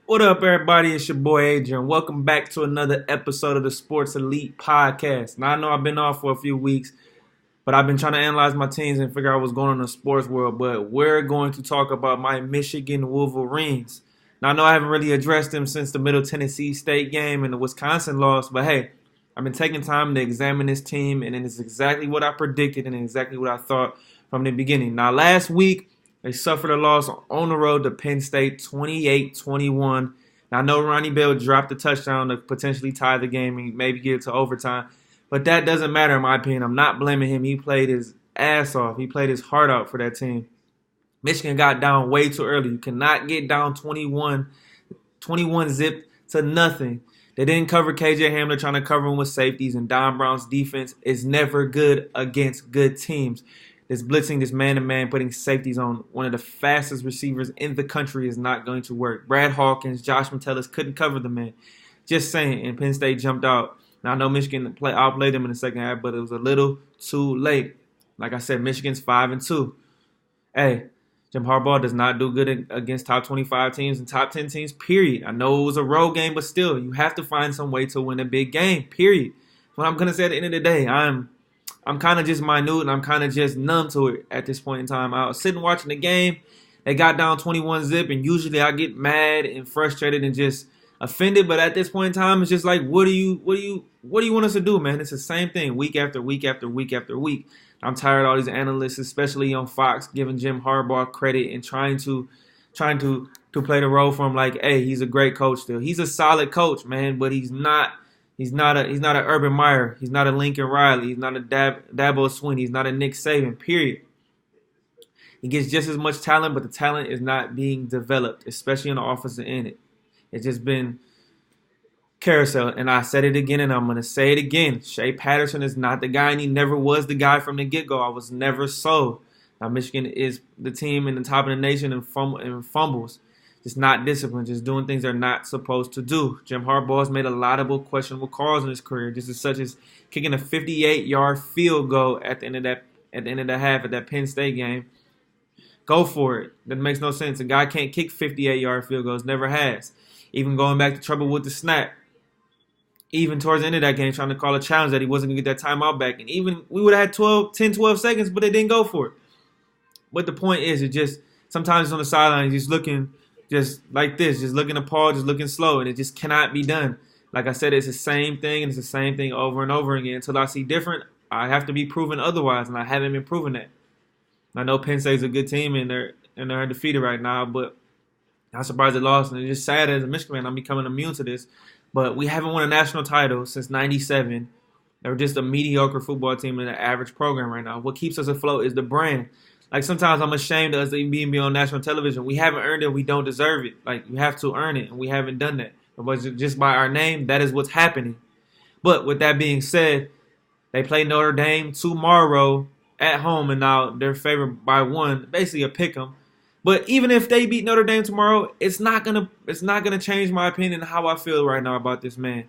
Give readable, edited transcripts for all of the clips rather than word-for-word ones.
What up, everybody? It's your boy Adrian. Welcome back to another episode of the Sports Elite Podcast. Now, I know I've been off for a few weeks, but I've been trying to analyze my teams and figure out what's going on in the sports world. But we're going to talk about my Michigan Wolverines. Now, I know I haven't really addressed them since the Middle Tennessee State game and the Wisconsin loss, but hey, I've been taking time to examine this team, and it's exactly what I predicted and exactly what I thought from the beginning. Now, last week, they suffered a loss on the road to Penn State, 28-21. Now, I know Ronnie Bell dropped a touchdown to potentially tie the game and maybe get it to overtime, but that doesn't matter in my opinion. I'm not blaming him. He played his ass off. He played his heart out for that team. Michigan got down way too early. You cannot get down 21 zip to nothing. They didn't cover KJ Hamler trying to cover him with safeties, and Don Brown's defense is never good against good teams. This blitzing, this man-to-man, putting safeties on one of the fastest receivers in the country is not going to work. Brad Hawkins, Josh Metellus couldn't cover the man. Just saying, and Penn State jumped out. Now, I know Michigan outplayed them in the second half, but it was a little too late. Like I said, Michigan's 5-2. Hey, Jim Harbaugh does not do good against top 25 teams and top 10 teams, period. I know it was a road game, but still, you have to find some way to win a big game, period. What I'm going to say at the end of the day, I'm kind of just minute and I'm kind of just numb to it at this point in time. I was sitting watching the game. They got down 21 zip, and usually I get mad and frustrated and just offended. But at this point in time, it's just like, what do you want us to do, man? It's the same thing week after week after week after week. I'm tired of all these analysts, especially on Fox, giving Jim Harbaugh credit and trying to play the role for him like, hey, he's a great coach still. He's a solid coach, man, but he's not. He's not an Urban Meyer. He's not a Lincoln Riley. He's not a Dabo Swinney. He's not a Nick Saban, period. He gets just as much talent, but the talent is not being developed, especially on the offensive end. It's just been carousel. And I said it again, and I'm going to say it again. Shea Patterson is not the guy, and he never was the guy from the get-go. I was never sold. Now, Michigan is the team in the top of the nation in fumbles. Just not disciplined, just doing things they're not supposed to do. Jim Harbaugh has made a lot of questionable calls in his career. This is such as kicking a 58-yard field goal at the end of the half at that Penn State game. Go for it. That makes no sense. A guy can't kick 58-yard field goals, never has. Even going back to trouble with the snap. Even towards the end of that game, trying to call a challenge that he wasn't going to get that timeout back. And even we would have had 10, 12 seconds, but they didn't go for it. But the point is, it just sometimes on the sideline, he's just looking just like this, just looking appalled, just looking slow, and it just cannot be done. Like I said, it's the same thing, and it's the same thing over and over again. Until I see different, I have to be proven otherwise, and I haven't been proven that. I know Penn State's a good team, and they're undefeated right now, but I'm surprised they lost, and it's just sad as a Michigan fan, I'm becoming immune to this. But we haven't won a national title since '97. They're just a mediocre football team in an average program right now. What keeps us afloat is the brand. Like, sometimes I'm ashamed of us even being on national television. We haven't earned it. We don't deserve it. Like, you have to earn it, and we haven't done that. But just by our name, that is what's happening. But with that being said, they play Notre Dame tomorrow at home, and now they're favored by one, basically a pick 'em. But even if they beat Notre Dame tomorrow, it's not gonna change my opinion on how I feel right now about this man.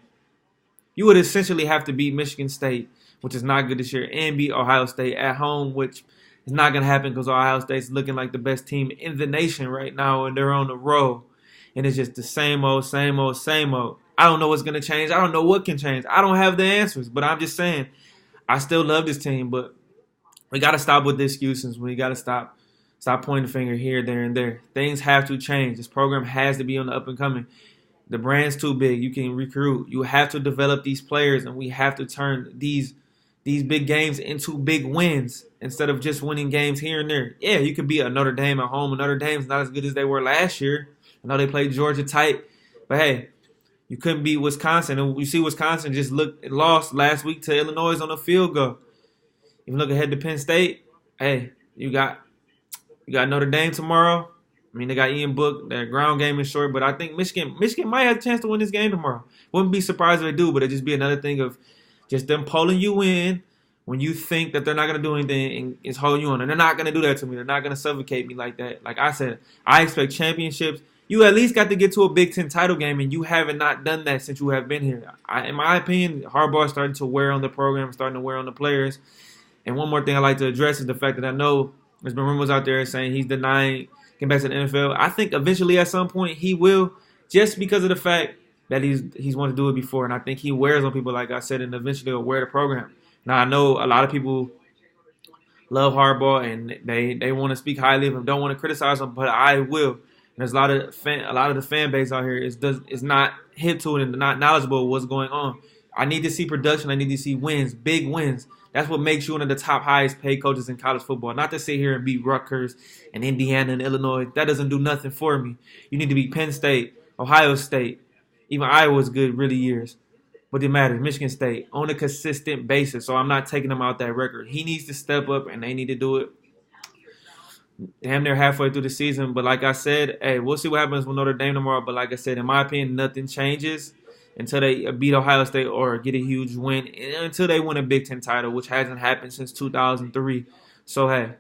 You would essentially have to beat Michigan State, which is not good this year, and beat Ohio State at home, which it's not going to happen because Ohio State's looking like the best team in the nation right now, and they're on the road. And it's just the same old, same old, same old. I don't know what's going to change. I don't know what can change. I don't have the answers, but I'm just saying I still love this team, but we got to stop with the excuses. We got to stop pointing the finger here, there, and there. Things have to change. This program has to be on the up and coming. The brand's too big. You can recruit. You have to develop these players, and we have to turn these big games into big wins instead of just winning games here and there. Yeah, you could beat a Notre Dame at home, and Notre Dame's not as good as they were last year. I know they played Georgia tight, but hey, you couldn't beat Wisconsin. And you see Wisconsin just lost last week to Illinois on a field goal. If you look ahead to Penn State, hey, you got Notre Dame tomorrow. I mean, they got Ian Book. Their ground game is short, but I think Michigan might have a chance to win this game tomorrow. Wouldn't be surprised if they do, but it'd just be another thing of just them pulling you in when you think that they're not going to do anything and it's holding you on. And they're not going to do that to me. They're not going to suffocate me like that. Like I said, I expect championships. You at least got to get to a Big Ten title game, and you haven't not done that since you have been here. In my opinion, Harbaugh is starting to wear on the program, starting to wear on the players. And one more thing I'd like to address is the fact that I know there's been rumors out there saying he's denying getting back to the NFL. I think eventually at some point he will. just because of the fact that he's wanted to do it before, and I think he wears on people, like I said, and eventually will wear the program. Now I know a lot of people love Harbaugh and they want to speak highly of him, don't want to criticize him, but I will. And there's a lot of the fan base out here is not hip to it and not knowledgeable of what's going on. I need to see production. I need to see wins, big wins. That's what makes you one of the top highest paid coaches in college football. Not to sit here and beat Rutgers and Indiana and Illinois. That doesn't do nothing for me. You need to beat Penn State, Ohio State, even Iowa's good really years. But it matters, Michigan State, on a consistent basis. So I'm not taking them out that record. He needs to step up, and they need to do it damn near halfway through the season. But like I said, hey, we'll see what happens with Notre Dame tomorrow. But like I said, in my opinion, nothing changes until they beat Ohio State or get a huge win, until they win a Big Ten title, which hasn't happened since 2003. So, hey,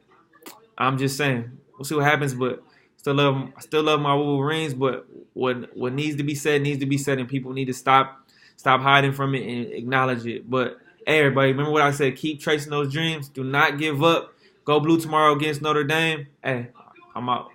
I'm just saying, we'll see what happens, but still love my Wolverines, but what needs to be said, and people need to stop hiding from it and acknowledge it. But, hey, everybody, remember what I said, keep tracing those dreams. Do not give up. Go blue tomorrow against Notre Dame. Hey, I'm out.